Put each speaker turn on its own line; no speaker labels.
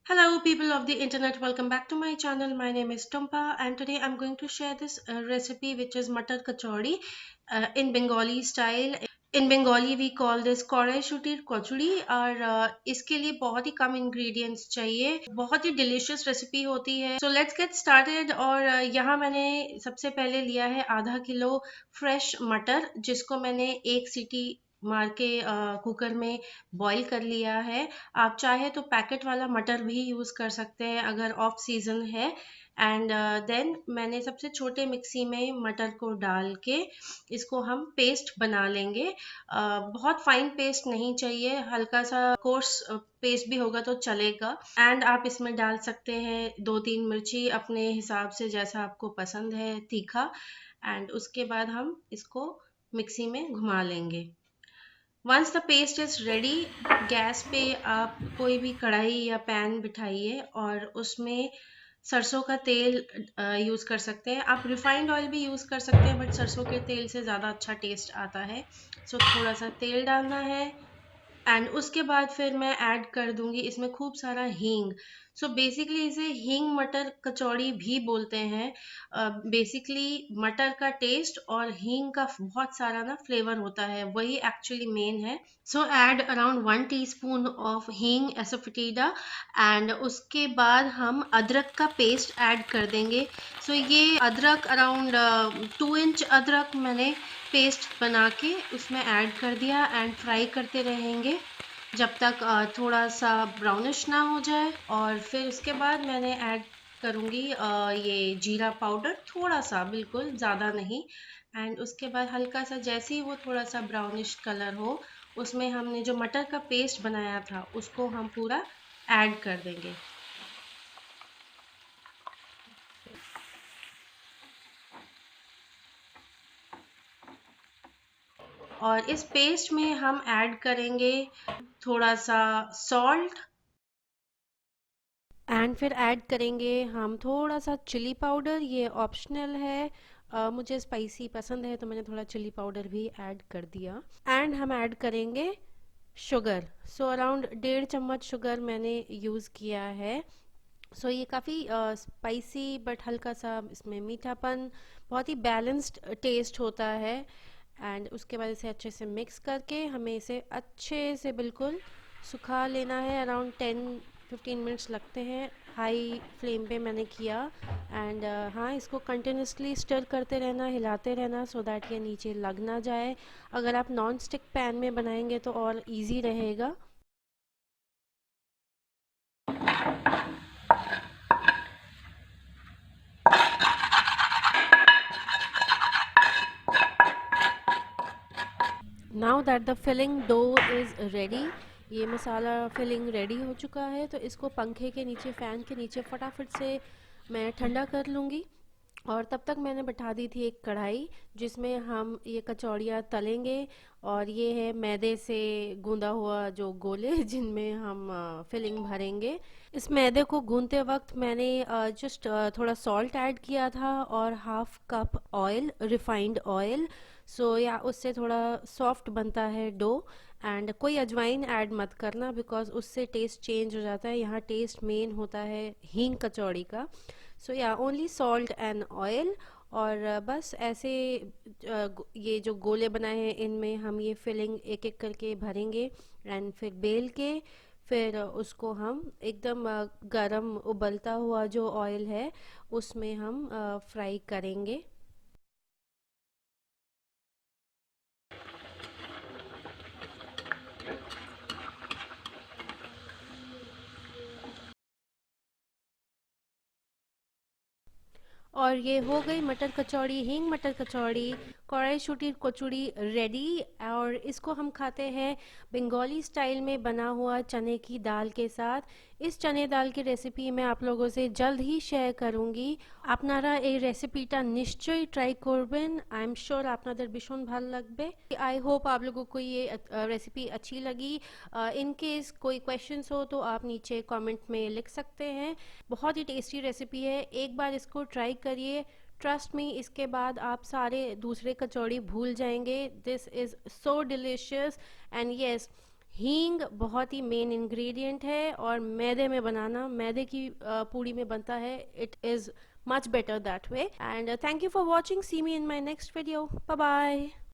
Hello, people of the internet. Welcome back to my channel. My name is Tumpa, and today I'm going to share this recipe, which is Matar Kachori in Bengali style. In Bengali, we call this Koraishutir Kochuri, और इसके लिए बहुत ही कम ingredients चाहिए. बहुत ही delicious recipe होती है. So let's get started. और यहाँ मैंने सबसे पहले लिया है आधा किलो fresh मटर, जिसको मैंने एक सीटी मार के कुकर में बॉईल कर लिया है. आप चाहे तो पैकेट वाला मटर भी यूज़ कर सकते हैं अगर ऑफ सीज़न है. एंड देन मैंने सबसे छोटे मिक्सी में मटर को डाल के इसको हम पेस्ट बना लेंगे. बहुत फाइन पेस्ट नहीं चाहिए, हल्का सा कोर्स पेस्ट भी होगा तो चलेगा. एंड आप इसमें डाल सकते हैं 2-3 मिर्ची अपने हिसाब से, जैसा आपको पसंद है तीखा. एंड उसके बाद हम इसको मिक्सी में घुमा लेंगे. Once the paste is ready, gas पे आप कोई भी कढ़ाई या पैन बिठाइए और उसमें सरसों का तेल यूज़ कर सकते हैं. आप रिफाइंड ऑयल भी यूज़ कर सकते हैं, बट सरसों के तेल से ज़्यादा अच्छा टेस्ट आता है. सो थोड़ा सा तेल डालना है. एंड उसके बाद फिर मैं ऐड कर दूंगी इसमें खूब सारा हींग. सो बेसिकली इसे हींग मटर कचौड़ी भी बोलते हैं. बेसिकली मटर का टेस्ट और हींग का बहुत सारा ना फ्लेवर होता है, वही एक्चुअली मेन है. सो ऐड अराउंड 1 टीस्पून ऑफ हींग एसोफिटीडा. एंड उसके बाद हम अदरक का पेस्ट ऐड कर देंगे. सो ये अदरक अराउंड 2 इंच अदरक मैंने पेस्ट बना के उसमें ऐड कर दिया. एंड फ्राई करते रहेंगे जब तक थोड़ा सा ब्राउनिश ना हो जाए. और फिर उसके बाद मैंने ऐड करूँगी ये जीरा पाउडर, थोड़ा सा, बिल्कुल ज़्यादा नहीं. एंड उसके बाद हल्का सा जैसे ही वो थोड़ा सा ब्राउनिश कलर हो, उसमें हमने जो मटर का पेस्ट बनाया था उसको हम पूरा ऐड कर देंगे. और इस पेस्ट में हम ऐड करेंगे थोड़ा सा सॉल्ट. एंड फिर ऐड करेंगे हम थोड़ा सा चिली पाउडर, ये ऑप्शनल है. मुझे स्पाइसी पसंद है तो मैंने थोड़ा चिली पाउडर भी ऐड कर दिया. एंड हम ऐड करेंगे शुगर. सो अराउंड 1.5 चम्मच शुगर मैंने यूज़ किया है. सो ये काफ़ी स्पाइसी बट हल्का सा इसमें मीठापन, बहुत ही बैलेंस्ड टेस्ट होता है. एंड उसके बाद इसे अच्छे से मिक्स करके हमें इसे अच्छे से बिल्कुल सुखा लेना है. अराउंड 10-15 मिनट्स लगते हैं. हाई फ्लेम पे मैंने किया. एंड हाँ, इसको कंटिन्यूसली स्टर करते रहना, हिलाते रहना, सो दैट ये नीचे लग ना जाए. अगर आप नॉन स्टिक पैन में बनाएंगे तो और इजी रहेगा. Now that the filling dough is ready, ये मसाला फिलिंग रेडी हो चुका है, तो इसको पंखे के नीचे, फ़ैन के नीचे फटाफट से मैं ठंडा कर लूँगी. और तब तक मैंने बैठा दी थी एक कढ़ाई जिसमें हम ये कचौड़ियाँ तलेंगे. और ये है मैदे से गूंदा हुआ जो गोले जिनमें हम फिलिंग भरेंगे. इस मैदे को गूंदते वक्त मैंने जस्ट थोड़ा सॉल्ट ऐड किया था और 1/2 कप ऑयल, रिफाइंड ऑयल. सो या उससे थोड़ा सॉफ्ट बनता है डो. एंड कोई अजवाइन ऐड मत करना बिकॉज उससे टेस्ट चेंज हो जाता है. यहाँ टेस्ट मेन होता है हींग कचौड़ी का. सो या ओनली सॉल्ट एंड ऑयल. और बस ऐसे ये जो गोले बनाए हैं इनमें हम ये फिलिंग एक एक करके भरेंगे. एंड फिर बेल के फिर उसको हम एकदम गरम उबलता हुआ जो ऑयल है उसमें हम फ्राई करेंगे. और ये हो गई मटर कचौड़ी, हींग मटर कचौड़ी, कढ़ाई कचौड़ी रेडी. और इसको हम खाते हैं बंगाली स्टाइल में बना हुआ चने की दाल के साथ. इस चने दाल की रेसिपी मैं आप लोगों से जल्द ही शेयर करूंगी. আপনারা এই রেসিপিটা নিশ্চয়ই ট্রাই করবেন. आई एम श्योर আপনাদের ভীষণ ভালো লাগবে. आई होप आप लोगों को ये रेसिपी अच्छी लगी. इन केस कोई क्वेश्चंस हो तो आप नीचे कमेंट में लिख सकते हैं. बहुत ही टेस्टी रेसिपी है, एक बार इसको ट्राई करिए. ट्रस्ट मी, इसके बाद आप सारे दूसरे कचौड़ी भूल जाएंगे. This is so delicious. And yes, हींग बहुत ही मेन इंग्रेडिएंट है, और मैदे में बनाना, मैदे की पूड़ी में बनता है, it is much better that way. And thank you for watching. See me in my next video. Bye bye.